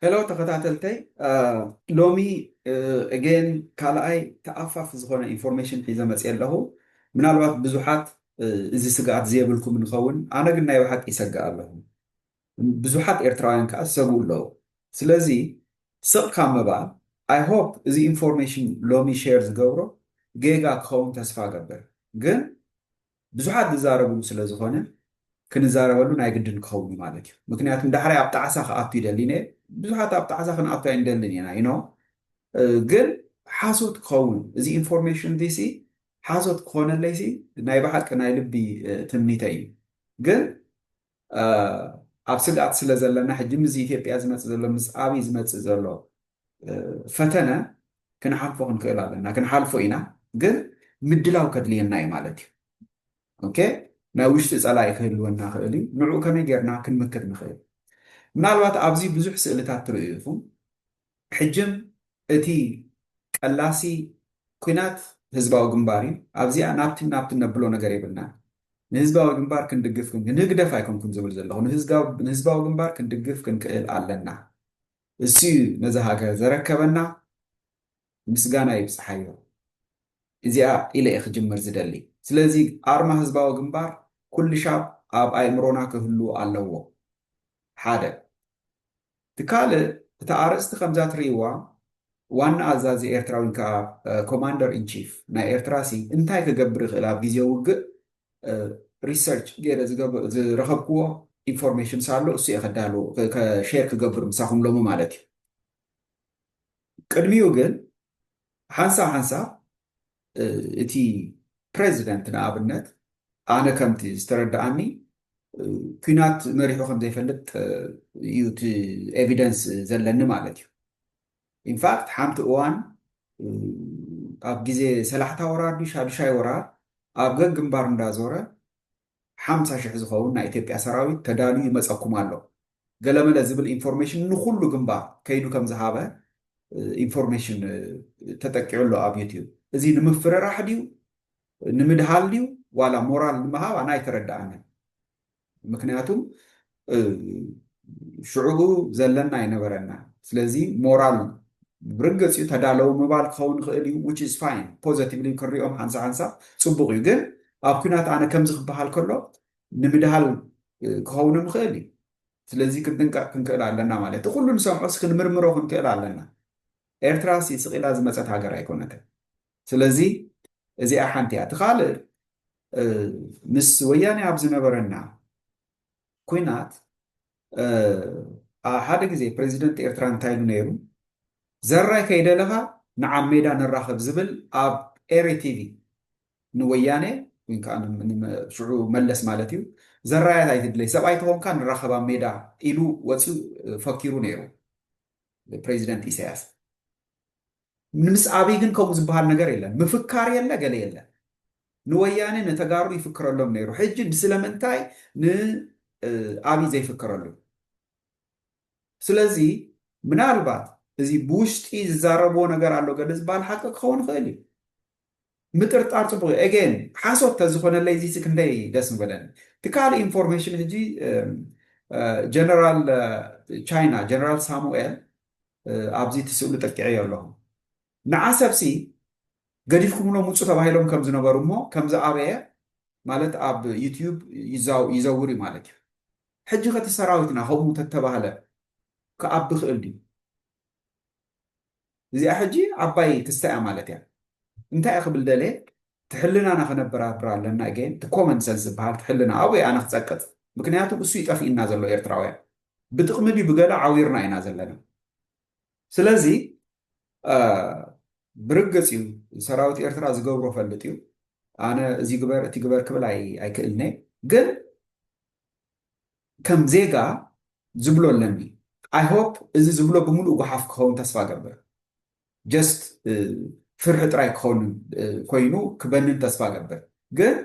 Hello ተኸታተልተይ ሎሚ again ካልኣይ ተኣፋፍ ዝኾነ ኢንፎርሜሽን ሒዘ መፅእ ኣለኹ ምናልባት ብዙሓት እዚ ስግኣት ዘየብልኩም ንኸውን ኣነ ግን ናይ ባሓቂ ይሰግእ ኣለኹ ብዙሓት ኤርትራውያን ከዓ ዝሰግኡ ኣለዉ ስለዚ ስቕካ ምባል ኣይ ሆፕ እዚ ኢንፎርሜሽን ሎሚ ሼር ዝገብሮ ጌጋ ክኸውን ተስፋ ገብር ግን ብዙሓት ዝዛረብሉ ስለ ዝኾነ ክንዛረበሉ ናይ ግድን ክኸውን ማለት እዩ ምክንያቱም ዳሕራይ ኣብ ጣዕሳ ክኣቱ ይደሊ ነየ ብዙሓት ኣብ ጣዕሳ ክንኣቱ ኣይንደልን ኢና ኢኖ ግን ሓሶት ክኸውን እዚ ኢንፎርሜሽን ዚሲ ሓሶት ክኾነለይሲ ናይ ባሓቂ ናይ ልቢ ትምኒተ እዩ ግን ኣብ ስግኣት ስለ ዘለና ሕጂ ምስ ኢትዮጵያ ዝመፅእ ዘሎ ምስ ኣብይ ዝመፅእ ዘሎ ፈተነ ክንሓልፎ ክንክእል ኣለና ክንሓልፎ ኢና ግን ምድላው ከድልየና እዩ ማለት እዩ ኦኬ ናይ ውሽጢ ፀላኢ ክህልወና ክእል እዩ ንዕኡ ከመይ ጌርና ክንምክት ንኽእል ምናልባት ኣብዚ ብዙሕ ስእልታት ትርእዩ ኢኹም ሕጅም እቲ ቀላሲ ኩናት ህዝባዊ ግንባር እዩ ኣብዚኣ ናብቲ ነብሎ ነገር የብልና ንህዝባዊ ግንባር ክንድግፍ ንህግደፍ ኣይኮንኩን ዝብል ዘለኹ ንህዝባዊ ግንባር ክንድግፍ ክንክእል ኣለና እሱ ነዚ ሃገር ዘረከበና ምስጋና ይብፅሓዮ እዚኣ ኢለ እየ ክጅምር ዝደሊ ስለዚ ኣርማ ህዝባዊ ግንባር ኩሉ ሻብ ኣብ ኣእምሮና ክህሉ ኣለዎ ሓደ ትካልእ እታ ኣርእስቲ ከምዛ ትርእይዋ ዋና ኣዛዚ ኤርትራዊ ከዓ ኮማንደር ኢንቺፍ ናይ ኤርትራሲ እንታይ ክገብር ይኽእል ኣብ ግዜ ውግእ ሪሰርች ገይረ ዝረኸብክዎ ኢንፎርሜሽን ሳሎ እሱ እየ ከዳሉ ከሼር ክገብር ምሳኹም ሎሚ ማለት እዩ ቅድሚኡ ግን ሓንሳብ ሓንሳብ እቲ ፕሬዚደንት ንኣብነት ኣነ ከምቲ ዝተረዳእኒ ኩናት መሪሑ ከም ዘይፈልጥ እዩ እቲ ኤቪደንስ ዘለኒ ማለት እዩ ኢንፋክት ሓንቲ እዋን ኣብ ግዜ ሰላሕታ ወራር ሻድሻይ ወራር ኣብ ገግ ግንባር እንዳዞረ 50,000 ዝኸውን ናይ ኢትዮጵያ ሰራዊት ተዳልዩ ይመፀኩም ኣሎ ገለመለ ዝብል ኢንፎርሜሽን ንኩሉ ግንባር ከይዱ ከም ዝሃበ ኢንፎርሜሽን ተጠቂዑ ኣብ ዩቲዩብ እዚ ንምፍረራሕ ድዩ ንምድሃል ድዩ ዋላ ሞራል ንምሃብ ኣና ኣይተረዳእንን ምክንያቱም ሽዑቡ ዘለና ኣይነበረና ስለዚ ሞራል ብርግፅ እዩ ተዳለዉ ምባል ክኸውን ክእል እዩ which is fine positively ክሪኦም ሓንሳ ሓንሳብ ፅቡቅ እዩ ግን ኣብ ኩናት ኣነ ከምዚ ክበሃል ከሎ ንምድሃል ክኸውን ምኽእል እዩ ስለዚ ክንጥንቀቕ ክንክእል ኣለና ማለት እቲ ኩሉ ንሰምዖስ ክንምርምሮ ክንክእል ኣለና ኤርትራ ስቂላ ዝመፀት ሃገር ኣይኮነትን ስለዚ እዚኣ ሓንቲ እያ ትኻልእ ምስ ወያኔ ኣብ ዝነበረና ኩናት ሓደ ግዜ ፕሬዚደንት ኤርትራ እንታይ ኢሉ ነይሩ ዘራይ ከይደለኻ ንዓብ ሜዳ ንራኸብ ዝብል ኣብ ኤሬ ቲቪ ንወያኔ ወይ ከዓ ሽዑ መለስ ማለት እዩ ዘራያት ኣይትድለይ ሰብኣይ ተኾንካ ንራኸብ ኣብ ሜዳ ኢሉ ወፂኡ ፈኪሩ ነይሩ ፕሬዚደንት ኢሳያስ ንምስ ኣብይ ግን ከምኡ ዝበሃል ነገር የለን ምፍካር የለ ገለ የለን ንወያኔ ነተጋሩ ይፍክረሎም ነይሩ ሕጂ ስለምንታይ ንኣብይ ዘይፍክረሉ ስለዚ ምናልባት እዚ ብውሽጢ ዝዛረብዎ ነገር ኣሎ ገለ ዝበሃል ሓቂ ክኸውን ክእል እዩ ምጥርጣር ፅቡቅ እዩ ኤጌን ሓሶት ተዝኾነለይ እዚ ክንደይ ደስ ንበለኒ እቲ ካልእ ኢንፎርሜሽን ሕጂ ጀነራል ቻይና ጀነራል ሳሙኤል ኣብዚ ትስእሉ ጠቂዐ ኣለኹ ንዓሰብሲ ገዲፍኩምሎ ሙፁ ተባሂሎም ከም ዝነበሩ እሞ ከም ዝኣበየ ማለት ኣብ ዩቲዩብ ይዘውር እዩ ማለት እዩ ሕጂ ከቲ ሰራዊትና ከምኡ ተተባህለ ክኣቢ ክእል ድዩ እዚኣ ሕጂ ዓባይ ክስተያ ማለት እያ እንታይ እየ ክብል ደለ ትሕልናና ክነብራብር ኣለና ገን እቲ ኮመን ሰንስ ዝበሃል ትሕልና ኣብይ ኣነ ክፀቅጥ ምክንያቱም እሱ ይጠፊእና ዘሎ ኤርትራውያን ብጥቕሚ ድዩ ብገለ ዓዊርና ኢና ዘለና ስለዚ ብርግፅ እዩ ሰራዊት ኤርትራ ዝገብሮ ፈልጥ እዩ ኣነ እዚ ግበር እቲ ግበር ክብል ኣይክእልነ ግን ከም ዜጋ ዝብሎ ኣለኒ ኣይ ሆፕ እዚ ዝብሎ ብምሉእ ጉሓፍ ክኸውን ተስፋ ገብር ጀስት ፍርሒ ጥራይ ክኸውን ኮይኑ ክበንን ተስፋ ገብር ግን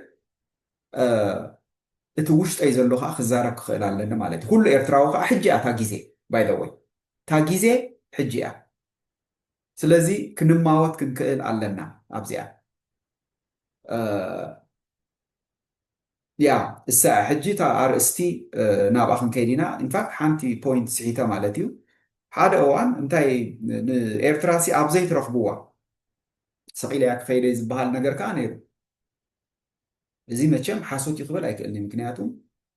እቲ ውሽጠይ ዘሎ ከዓ ክዛረብ ክኽእል ኣለኒ ማለት እዩ ኩሉ ኤርትራዊ ከዓ ሕጂ እያ ታ ግዜ ባይ ዘ ወይ ታ ግዜ ሕጂ እያ ስለዚ ክንማወት ክንክእል ኣለና ኣብዚኣ ያ እሳ ሕጂ እታ ኣርእስቲ ናብኣ ክንከይድ ኢና ኢንፋክት ሓንቲ ፖይንት ስሒተ ማለት እዩ ሓደ እዋን እንታይ ንኤርትራ ኣብ ዘይትረኽብዋ ሰቂለ እያ ክኸይደ ዝበሃል ነገር ከዓ ነይሩ። እዚ መቸም ሓሶት እዩ ክብል ኣይክእልኒ፣ ምክንያቱም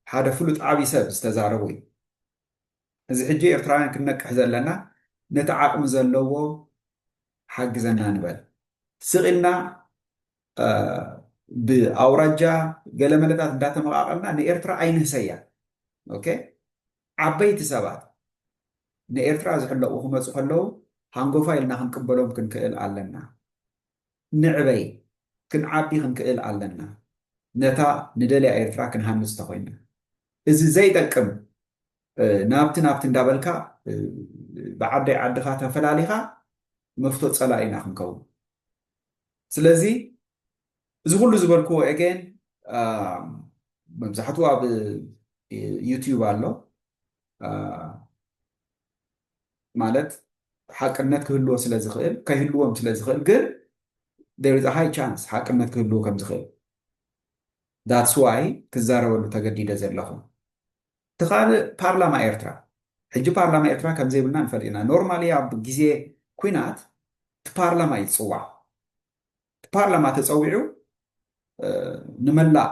ሓደ ፍሉጥ ዓብይ ሰብ ዝተዛረቡ እዩ። እዚ ሕጂ ኤርትራውያን ክንነቅሕ ዘለና ነቲ ዓቕሚ ዘለዎ ሓግዘና ንበል ስቂልና ብኣውራጃ ገለመለታት እንዳተመቃቐልና ንኤርትራ ኣይንህሰያ። ኦኬ ዓበይቲ ሰባት ንኤርትራ ዝሕለቑ ክመፁ ከለዉ ሃንጎፋ ኢልና ክንቅበሎም ክንክእል ኣለና። ንዕበይ ክንዓቢ ክንክእል ኣለና። ነታ ንደልያ ኤርትራ ክንሃንፅ ተኮይና እዚ ዘይጠቅም ናብቲ እንዳበልካ ብዓደይ ዓድኻ ተፈላሊኻ መፍቶ ፀላኢ ኢና ክንከውን። ስለዚ እዚ ኩሉ ዝበልክዎ ኤጌን መብዛሕትኡ ኣብ ዩቲዩብ ኣሎ ማለት ሓቅነት ክህልዎ ስለዝኽእል ከይህልዎም ስለዝኽእል ግን there is a high chance ሓቅነት ክህልዎ ከም ዝኽእል that's why ክዛረበሉ ተገዲደ ዘለኹ። እቲ ካልእ ፓርላማ ኤርትራ ሕጂ ፓርላማ ኤርትራ ከም ዘይብልና ንፈልጥ ኢና። ኖርማሊ ኣብ ግዜ ኩናት እቲ ፓርላማ ይፅዋዕ። እቲ ፓርላማ ተፀዊዑ ንመላእ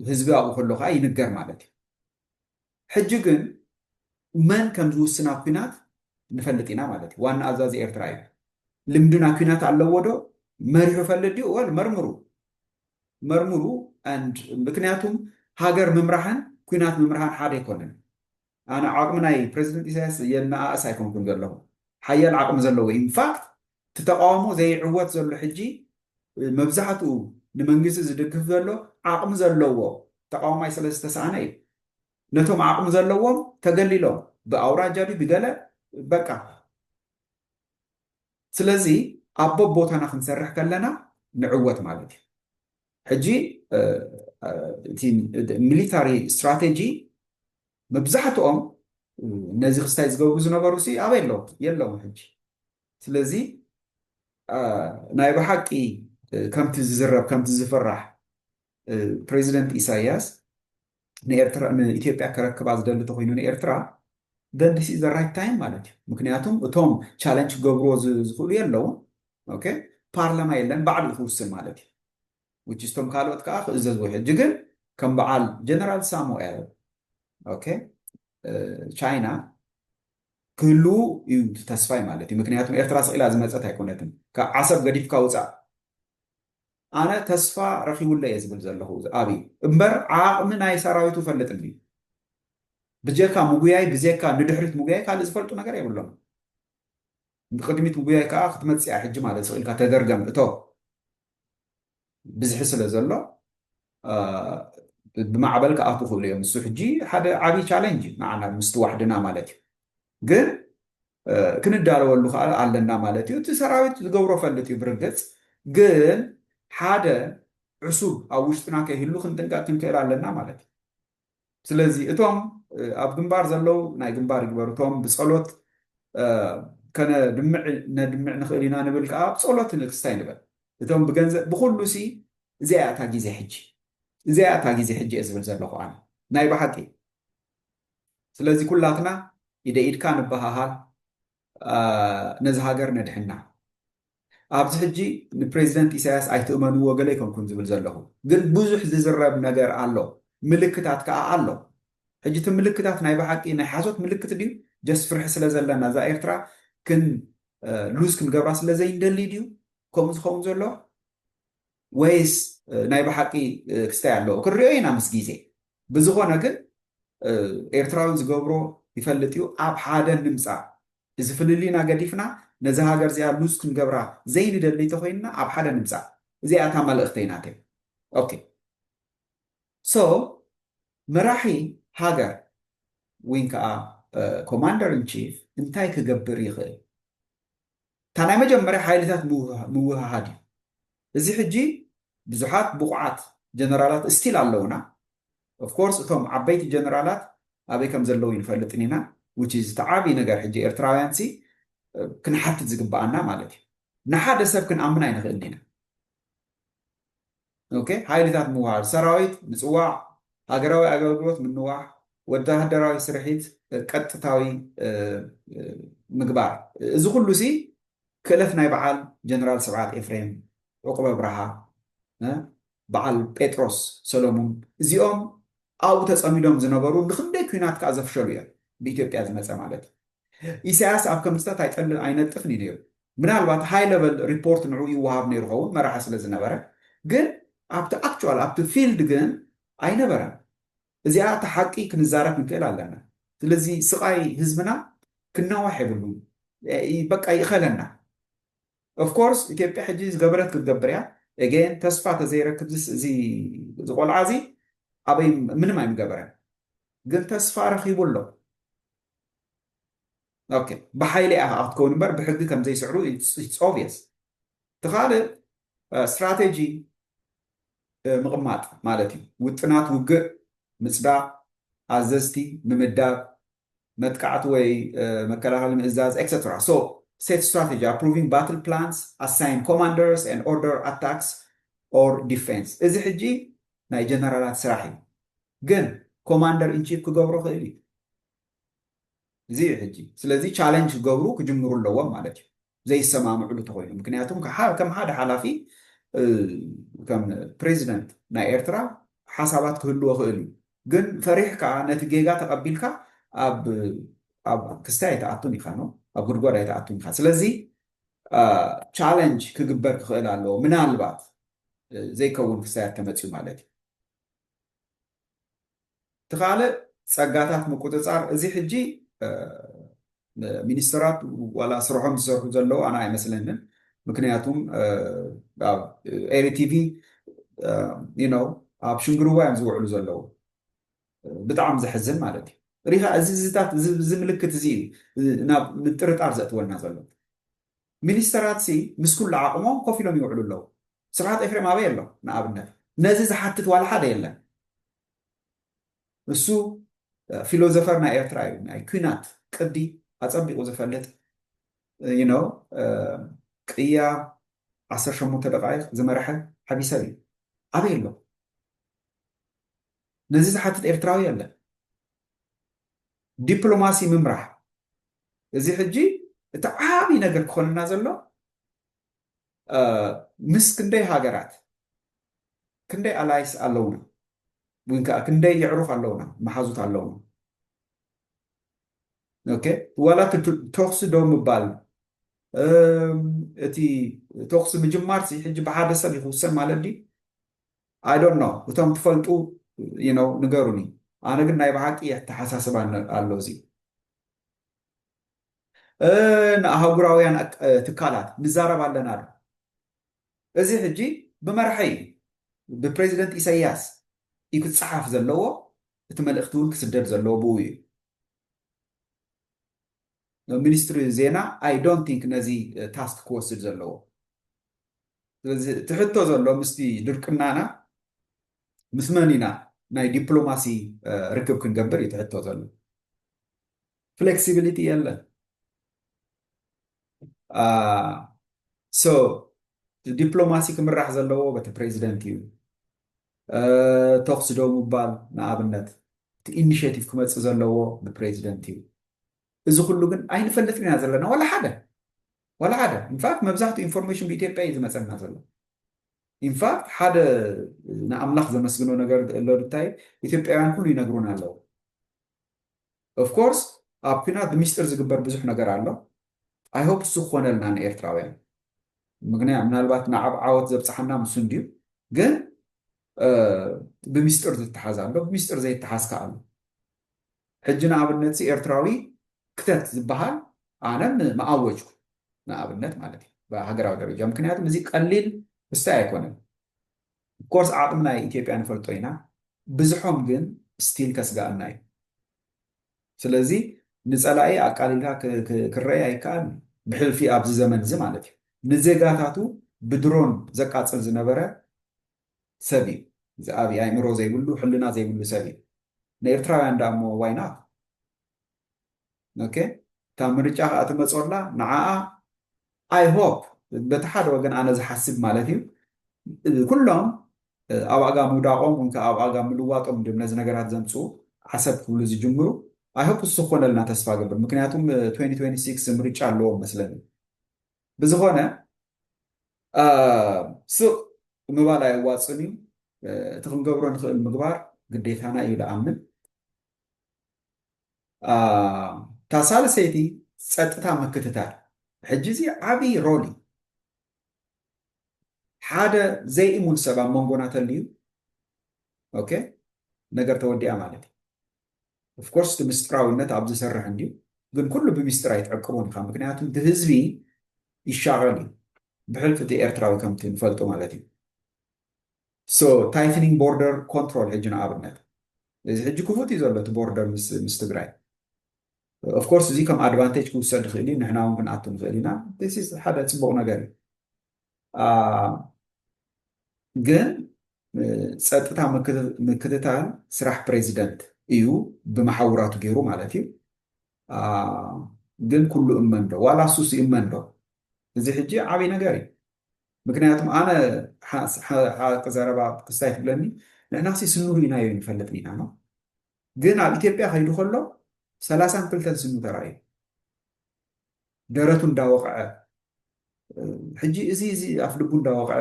ህዝቢ ኣብኡ ከሎ ከዓ ይንገር ማለት እዩ። ሕጂ ግን መን ከም ዝውስና ኩናት ንፈልጥ ኢና ማለት እዩ። ዋና ኣዛዚ ኤርትራ እዩ። ልምድና ኩናት ኣለዎ ዶ መሪሑ ፈልጥ ድዩ ወል መርምሩ ምክንያቱም ሃገር ምምራሕን ኩናት ምምራሕን ሓደ ኣይኮነን። ኣነ ዓቕሚ ናይ ፕሬዚደንት ኢሳያስ የነኣእስ ኣይኮንኩን ዘለኹ ሓያል ዓቕሚ ዘለዎ ኢንፋክት ትተቃወሞ ዘይዕወት ዘሎ ሕጂ መብዛሕትኡ ንመንግስቲ ዝድግፍ ዘሎ ዓቕሚ ዘለዎ ተቃዋማይ ስለዝተሰኣነ እዩ። ነቶም ዓቕሚ ዘለዎም ተገሊሎም ብኣውራጃ ድዩ ብገለ በቃ። ስለዚ ኣብ ቦታና ክንሰርሕ ከለና ንዕወት ማለት እዩ። ሕጂ እቲ ሚሊታሪ ስትራቴጂ መብዛሕትኦም ነዚ ክስታይ ዝገብሩ ዝነበሩ ኣበይ የለዎም ሕጂ። ስለዚ ናይ ብሓቂ ከምቲ ዝዝረብ ከምቲ ዝፍራሕ ፕሬዚደንት ኢሳያስ ንኢትዮጵያ ከረክባ ዝደሊ ተኮይኑ ንኤርትራ then this is the right time ማለት እዩ። ምክንያቱም እቶም ቻለንጅ ክገብርዎ ዝኽእሉ የለዉ ፓርላማ የለን ባዕሉ ክውስን ማለት እዩ። which is ቶም ካልኦት ከዓ ክእዘዝዎ ሕጂ ግን ከም በዓል ጀነራል ሳሙኤል ቻይና ክህሉ እዩ ተስፋይ ማለት እዩ። ምክንያቱም ኤርትራ ስቂላ ዝመፀት ኣይኮነትን ካብ ዓሰብ ገዲፍካ ውፃእ ኣነ ተስፋ ረኪቡለ እየ ዝብል ዘለኹ ኣብዩ እምበር ዓቕሚ ናይ ሰራዊቱ ፈልጥኒ ብጀካ ምጉያይ ብዜካ ንድሕሪት ምጉያይ ካልእ ዝፈልጡ ነገር የብሎም። ብቅድሚት ምጉያይ ከዓ ክትመፅያ ሕጂ ማለት ስቂልካ ተደርገም እቶ ብዝሒ ስለ ዘሎ ብማዕበል ከኣቱ ክእሉ እዮም። ንሱ ሕጂ ሓደ ዓብይ ቻለንጅ ንዓና ምስቲ ዋሕድና ማለት እዩ። ግን ክንዳለወሉ ከዓ ኣለና ማለት እዩ። እቲ ሰራዊት ዝገብሮ ፈልጥ እዩ ብርግፅ ግን ሓደ ዕሱብ ኣብ ውሽጥና ከይህሉ ክንጥንቀቅ ክንክእል ኣለና ማለት እዩ። ስለዚ እቶም ኣብ ግንባር ዘለው ናይ ግንባር ይግበሩ። እቶም ብፀሎት ነድምዕ ንኽእል ኢና ንብል ከዓ ብፀሎት ንክስታይ ንበል። እቶም ብገንዘብ ብኩሉ እዚኣ እታ ግዜ ሕጂ እዚኣ እታ ግዜ ሕጂ እየ ዝብል ዘለኹ ኣነ ናይ ብሓቂ። ስለዚ ኩላትና ኢደ ኢድካ ንበሃሃል ነዚ ሃገር ነድሕና። ኣብዚ ሕጂ ንፕሬዚደንት ኢሳያስ ኣይትእመንዎ ገለ ይኮንኩን ዝብል ዘለኹ ግን ብዙሕ ዝዝረብ ነገር ኣሎ፣ ምልክታት ከዓ ኣሎ። ሕጂ እቲ ምልክታት ናይ ብሓቂ ናይ ሓሶት ምልክት ድዩ ጀስ ፍርሒ ስለ ዘለና እዛ ኤርትራ ሉዝ ክንገብራ ስለዘይንደሊ ድዩ ከምኡ ዝኸውን ዘሎ ወይስ ናይ ብሓቂ ክስታይ ኣለዎ ክንሪኦ ኢና ምስ ግዜ። ብዝኾነ ግን ኤርትራዊ ዝገብሮ ይፈልጥ እዩ። ኣብ ሓደ ንምፃእ እዚ ፍልሊና ገዲፍና ነዚ ሃገር እዚኣ ሉዝ ክንገብራ ዘይንደሊ ተኮይንና ኣብ ሓደ ንምፃእ እዚኣ እታ መልእኽተይና ተ ኦኬ ሶ መራሒ ሃገር ወይ ከዓ ኮማንደር ኢን ቺፍ እንታይ ክገብር ይኽእል? እታ ናይ መጀመርያ ሓይልታት ምውህሃድ እዩ። እዚ ሕጂ ብዙሓት ብቑዓት ጀነራላት እስቲል ኣለውና። ኦፍኮርስ እቶም ዓበይቲ ጀነራላት ኣበይ ከም ዘለዉ ይንፈልጥን ኢና which is ተዓብይ ነገር ሕጂ ኤርትራውያን ክንሓትት ዝግባአና ማለት እዩ። ንሓደ ሰብ ክንኣምን ኣይንኽእልን ኢና። ሓይልታት ምውሃድ ሰራዊት ምፅዋዕ ሃገራዊ ኣገልግሎት ምንዋሕ ወተሃደራዊ ስርሒት ቀጥታዊ ምግባር እዚ ኩሉ ሲ ክእለት ናይ በዓል ጀነራል ስብዓት ኤፍሬም ዕቁበ ብርሃ በዓል ጴጥሮስ ሰሎሙን እዚኦም ኣብኡ ተፀሚዶም ዝነበሩ ንክንደይ ኩናት ከዓ ዘፍሸሉ እዮም ብኢትዮጵያ ዝመፀ ማለት እዩ ኢሳያስ ኣብ ከምስታት ኣይነጥፍን እዩ ነይሩ ምናልባት ሃይ ሌቨል ሪፖርት ንዑ ይወሃብ ነይሩ ኸውን መራሒ ስለ ዝነበረ ግን ኣብቲ ኣክቹዋል ኣብቲ ፊልድ ግን ኣይነበረን እዚኣ እቲ ሓቂ ክንዛረብ ንክእል ኣለና ስለዚ ስቃይ ህዝብና ክነዋሕ የብሉን በቃ ይእኸለና ኦፍኮርስ ኢትዮጵያ ሕጂ ዝገበረት ክትገብር እያ ኤጌን ተስፋ ተዘይረክብ እዚ ዝቆልዓ እዚ ኣበይ ምንም ኣይምገበረን ግን ተስፋ ረኪቡ ኣሎ ኦኬ ብሓይሊ ኢያ ክትከውን እምበር ብሕጊ ከም ዘይስዕሩ ኢትስ ኦብቪየስ እቲ ካልእ ስትራቴጂ ምቕማጥ ማለት እዩ ውጥናት ውግእ ምፅዳቅ ኣዘዝቲ ምምዳብ መጥቃዕቲ ወይ መከላኸሊ ምእዛዝ ኤክሰትራ ሶ set strategy approving battle plans assign commanders and order attacks or defense እዚ ሕጂ ናይ ጀነራላት ስራሕ እዩ ግን ኮማንደር ኢንቺፍ ክገብሮ ክእል እዩ እዚ ሕጂ ስለዚ ቻሌንጅ ክገብሩ ክጅምሩ ኣለዎም ማለት እዩ ዘይሰማምዕሉ ተኮይኑ ምክንያቱም ከም ሓደ ሓላፊ ከም ፕሬዚደንት ናይ ኤርትራ ሓሳባት ክህልዎ ክእል እዩ ግን ፈሪሕካ ነቲ ጌጋ ተቐቢልካ ኣብ ክስታይ ኣይተኣቱን ኢኻ ነው ኣብ ጉድጓድ ኣይተኣቱን ኢኻ ስለዚ ቻሌንጅ ክግበር ክኽእል ኣለዎ ምናልባት ዘይከውን ክስታያት ተመፅዩ ማለት እዩ እቲ ካልእ ፀጋታት ምቁፅፃር እዚ ሕጂ ሚኒስትራት ዋላ ስርሖም ዝሰርሑ ዘለዉ ኣነ ኣይመስለንን ምክንያቱም ኣብ ኤሪቲቪ ኣብ ሽንግርዋ እዮም ዝውዕሉ ዘለዉ ብጣዕሚ ዘሕዝን ማለት እዩ ሪኻ እዚ ዝታት እዚ ምልክት እዚ እዩ ናብ ምጥርጣር ዘእትወና ዘሎ ሚኒስተራት ሲ ምስ ኩሉ ዓቕሞም ኮፍ ኢሎም ይውዕሉ ኣለዉ ስብሓት ኤፍሬም ኣበይ ኣሎ ንኣብነት ነዚ ዝሓትት ዋላ ሓደ የለን እሱ ፊሎዞፈር ናይ ኤርትራ እዩ ናይ ኩናት ቅዲ ኣፀቢቑ ዝፈልጥ ቅያ 18 ደቃይቕ ዝመርሐ ዓብይ ሰብ እዩ ኣበይ ኣሎ ነዚ ዝሓትት ኤርትራዊ የለን ዲፕሎማሲ ምምራሕ እዚ ሕጂ እቲ ዓብይ ነገር ክኾንና ዘሎ ምስ ክንደይ ሃገራት ክንደይ ኣላይስ ኣለውና ወይ ከዓ ክንደይ ይዕሩፍ ኣለውና መሓዙት ኣለውና ኦኬ ዋላ ተኽሲ ዶ ምባል እቲ ተኽሲ ምጅማር ሕጂ ብሓደ ሰብ ይኽውሰን ማለት ዲ ኣይ ዶንት ኖ እቶም ትፈልጡ ንገሩኒ ኣነ ግን ናይ ብሓቂ ተሓሳስባ ኣሎ እዚ ንኣህጉራውያን ትካላት ንዛረብ ኣለና ዶ እዚ ሕጂ ብመርሐ እዩ ብፕሬዚደንት ኢሳያስ እዩ ክፀሓፍ ዘለዎ እቲ መልእኽቲ እውን ክስደድ ዘለዎ ብኡ እዩ ሚኒስትሪ ዜና ኣይ ዶንት ቲንክ ነዚ ታስክ ክወስድ ዘለዎ ስለዚ ትሕቶ ዘሎ ምስቲ ድርቅናና ምስ መን ኢና ናይ ዲፕሎማሲ ርክብ ክንገብር እዩ ትሕቶ ዘሎ ፍሌክሲቢሊቲ የለን ሶ ዲፕሎማሲ ክምራሕ ዘለዎ በቲ ፕሬዚደንት እዩ ተኽሲ ዶ ምባል ንኣብነት እቲ ኢኒሽቲቭ ክመፅእ ዘለዎ ብፕሬዚደንት እዩ እዚ ኩሉ ግን ኣይንፈልጥን ኢና ዘለና ዋላ ሓደ ኢንፋክት መብዛሕትኡ ኢንፎርሜሽን ብኢትዮጵያ እዩ ዝመፀና ዘሎ ኢንፋክት ሓደ ንኣምላኽ ዘመስግኖ ነገር ኣሎ እንታይ ኢትዮጵያውያን ኩሉ ይነግሩና ኣለዉ ኦፍኮርስ ኣብ ኩናት ብምስጢር ዝግበር ብዙሕ ነገር ኣሎ ኣይሆፕ እሱ ክኾነልና ንኤርትራውያን ምክንያት ምናልባት ንዓብ ዓወት ዘብፅሓና ምስ እንድዩ ግን ብምስጢር ዝተሓዝ ኣሎ ብምስጢር ዘይተሓዝካ ኣሎ ሕጂ ንኣብነት ኤርትራዊ ክተት ዝበሃል ኣነ መኣወጅኩ ንኣብነት ማለት እዩ ብሃገራዊ ደረጃ ምክንያቱም እዚ ቀሊል እስታይ ኣይኮነን ኮርስ ዓቕሚ ናይ ኢትዮጵያ ንፈልጦ ኢና ብዙሖም ግን ስቲል ከስጋአና እዩ ስለዚ ንፀላኢ ኣቃሊልካ ክረአይ ኣይከኣል ብሕልፊ ኣብዚ ዘመን እዚ ማለት እዩ ንዜጋታቱ ብድሮን ዘቃፅል ዝነበረ ሰብ እዩ ዝኣብ ኣእምሮ ዘይብሉ ሕልና ዘይብሉ ሰብ እዩ ንኤርትራውያን ዳ እሞ ዋይና ኦኬ እታ ምርጫ ከዓ ትመፀላ ንዓኣ ኣይ ሆፕ በቲ ሓደ ወገን ኣነ ዝሓስብ ማለት እዩ ኩሎም ኣብ ኣጋ ምውዳቆም ወይ ከዓ ኣብ ኣጋ ምልዋጦም ድም ነዚ ነገራት ዘምፅኡ ዓሰብ ክብሉ ዝጅምሩ ኣይሆፕ እሱ ክኾነልና ተስፋ ገብር ምክንያቱም 2026 ምርጫ ኣለዎም መስለኒ ብዝኾነ ሱቕ ምባል ኣይዋፅን እዩ እቲ ክንገብሮ ንኽእል ምግባር ግዴታና እዩ ዝኣምን እታ ሳልሰይቲ ፀጥታ ምክትታል ሕጂ እዚ ዓብይ ሮል እዩ ሓደ ዘይእሙን ሰብ ኣብ መንጎና ተልዩ ኦኬ ነገር ተወዲኣ ማለት እዩ ኦፍኮርስ እቲ ምስጢራዊነት ኣብ ዝሰርሕ እንድዩ ግን ኩሉ ብምስጢር ኣይትዕቅቡን ኢኻ ምክንያቱም እቲ ህዝቢ ይሻቐል እዩ ብሕልፊ እቲ ኤርትራዊ ከምቲ ንፈልጦ ማለት እዩ ሶ ታይትኒንግ ቦርደር ኮንትሮል ሕጂ ንኣብነት እዚ ሕጂ ክፉት እዩ ዘሎ እቲ ቦርደር ምስ ትግራይ ኦፍኮርስ እዚ ከም ኣድቫንቴጅ ክውሰድ ይኽእል እዩ ንሕና እውን ክንኣቱ ንኽእል ኢና ሓደ ፅቡቕ ነገር እዩ ግን ፀጥታ ምክትታል ስራሕ ፕሬዚደንት እዩ ብማሓውራቱ ገይሩ ማለት እዩ ግን ኩሉ እመን ዶ ዋላ ሱስ ይእመን ዶ እዚ ሕጂ ዓብይ ነገር እዩ ምክንያቱም ኣነ ሓቂ ዘረባ ክስታይ ትብለኒ ንሕና ሲ ስኑር ኢናዮ ንፈልጥን ኢና ኖ ግን ኣብ ኢትዮጵያ ከይዱ ከሎ 32 ስኑ ተራእዩ ደረቱ እንዳወቕዐ ሕጂ እዚ ኣፍ ልቡ እንዳወቕዐ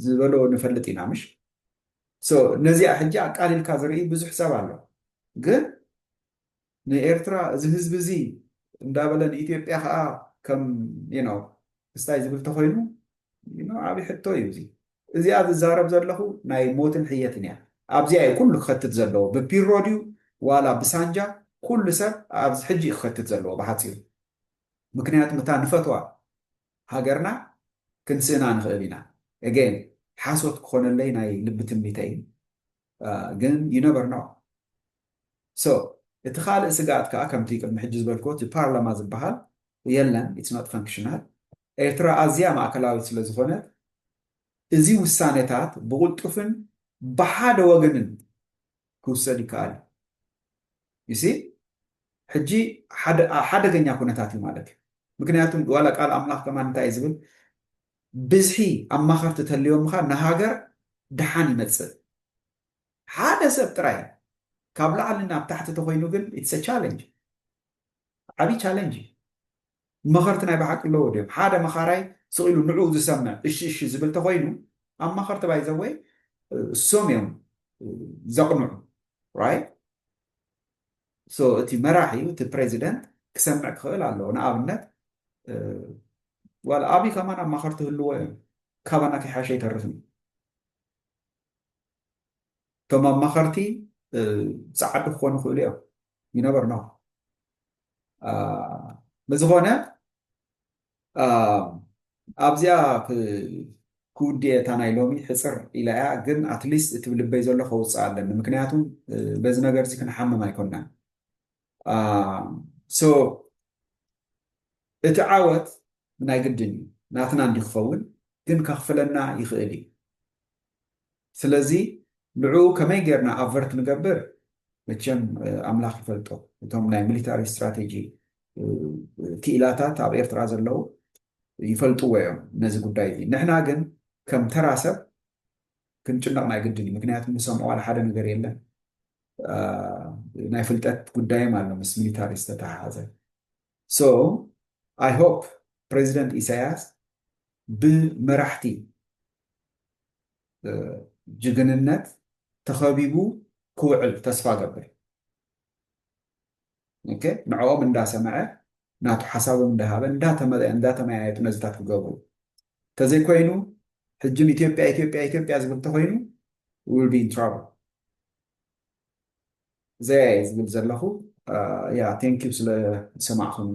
ዝበሎ ንፈልጥ ኢና ምሽ ነዚኣ ሕጂ ኣቃሊልካ ዝርኢ ብዙሕ ሰብ ኣሎ ግን ንኤርትራ እዚ ህዝቢ እዚ እንዳበለ ንኢትዮጵያ ከዓ ከም ክስታይ ዝብል ተኮይኑ ዓብይ ሕቶ እዩ እዚ እዚኣ ዝዛረብ ዘለኹ ናይ ሞትን ሕየትን እያ ኣብዚኣ እዩ ኩሉ ክኸትት ዘለዎ ብፒሮ ድዩ ዋላ ብሳንጃ ኩሉ ሰብ ኣብዚ ሕጂ ክኸትት ዘለዎ ብሓፂሩ ምክንያቱም እታ ንፈትዋ ሃገርና ክንስእና ንኽእል ኢና ኤጌን ሓሶት ክኾነለይ ናይ ልቢ ትንቢተ እዩ ግን ዩነበር ኖ እቲ ካልእ ስጋኣት ከዓ ከምቲ ቅድሚ ሕጂ ዝበልክዎ እቲ ፓርላማ ዝበሃል የለን ኢትስ ኖት ፈንክሽናል ኤርትራ ኣዝያ ማእከላዊት ስለ ዝኾነት እዚ ውሳኔታት ብቁልጡፍን ብሓደ ወገንን ክውሰድ ይከኣል ይሲ ሕጂ ሓደገኛ ኩነታት እዩ ማለት እዩ ምክንያቱም ዋላ ቃል ኣምላኽ ከማ እንታይ ዝብል ብዝሒ ኣማኸርቲ ተልዮምካ ንሃገር ድሓን ይመፅእ ሓደ ሰብ ጥራይ ካብ ላዕሊ ናብ ታሕቲ ተኮይኑ ግን ኢትስ ቻሌንጅ ዓብይ ቻሌንጅ መኸርቲ ናይ ባሓቂ ኣለዎ ድዮም ሓደ መኻራይ ስቂሉ ንዑ ዝሰምዕ እሺ እሺ ዝብል ተኮይኑ ኣብ መኸርቲ ባይዘወይ እሶም እዮም ዘቕንዑ ራይት እቲ መራሒ እቲ ፕሬዚደንት ክሰምዕ ክኽእል ኣለዎ ንኣብነት ዋላ ኣብይ ከማን ኣብ ማኸርቲ ህልዎ እዮም ካባና ከይሓሸ ይተርፍን እቶም ኣብ ማኸርቲ ፃዓዱ ክኾኑ ይኽእሉ እዮም ይነበር ነው ብዝኾነ ኣብዚኣ ክውድኤታ ናይ ሎሚ ሕፅር ኢላ እያ ግን ኣትሊስት እቲ ብልበይ ዘሎ ከውፅእ ኣለኒ ምክንያቱም በዚ ነገር እዚ ክንሓምም ኣይኮናን እቲ ዓወት ናይ ግድን እዩ ናትና እንዲ ክኸውን ግን ከኽፍለና ይኽእል እዩ ስለዚ ንዑ ከመይ ጌርና ኣቨርት ንገብር መቸም ኣምላኽ ይፈልጦ እቶም ናይ ሚሊታሪ ስትራቴጂ ክኢላታት ኣብ ኤርትራ ዘለው ይፈልጥዎ እዮም ነዚ ጉዳይ እዚ ንሕና ግን ከም ተራ ሰብ ክንጭነቕ ናይ ግድን እዩ ምክንያቱም ንሰምዖ ዋላ ሓደ ነገር የለን ናይ ፍልጠት ጉዳይም ኣሎ ምስ ሚሊታሪ ዝተተሓሓዘ ኣይ ሆፕ ፕሬዚደንት ኢሳያስ ብመራሕቲ ጅግንነት ተኸቢቡ ክውዕል ተስፋ ገብር ንዕኦም እንዳሰምዐ ናቱ ሓሳቦም እንዳሃበ እንዳተመያየጡ ነዚታት ክገብሩ ተዘይኮይኑ ሕጅም ኢትዮጵያ ኢትዮጵያ ኢትዮጵያ ዝብል ተኮይኑ ዊል ቢ ኢን ትራብል ዘያ ዝብል ዘለኹ ያ ቴንኪዩ ስለ ሰማዕኹም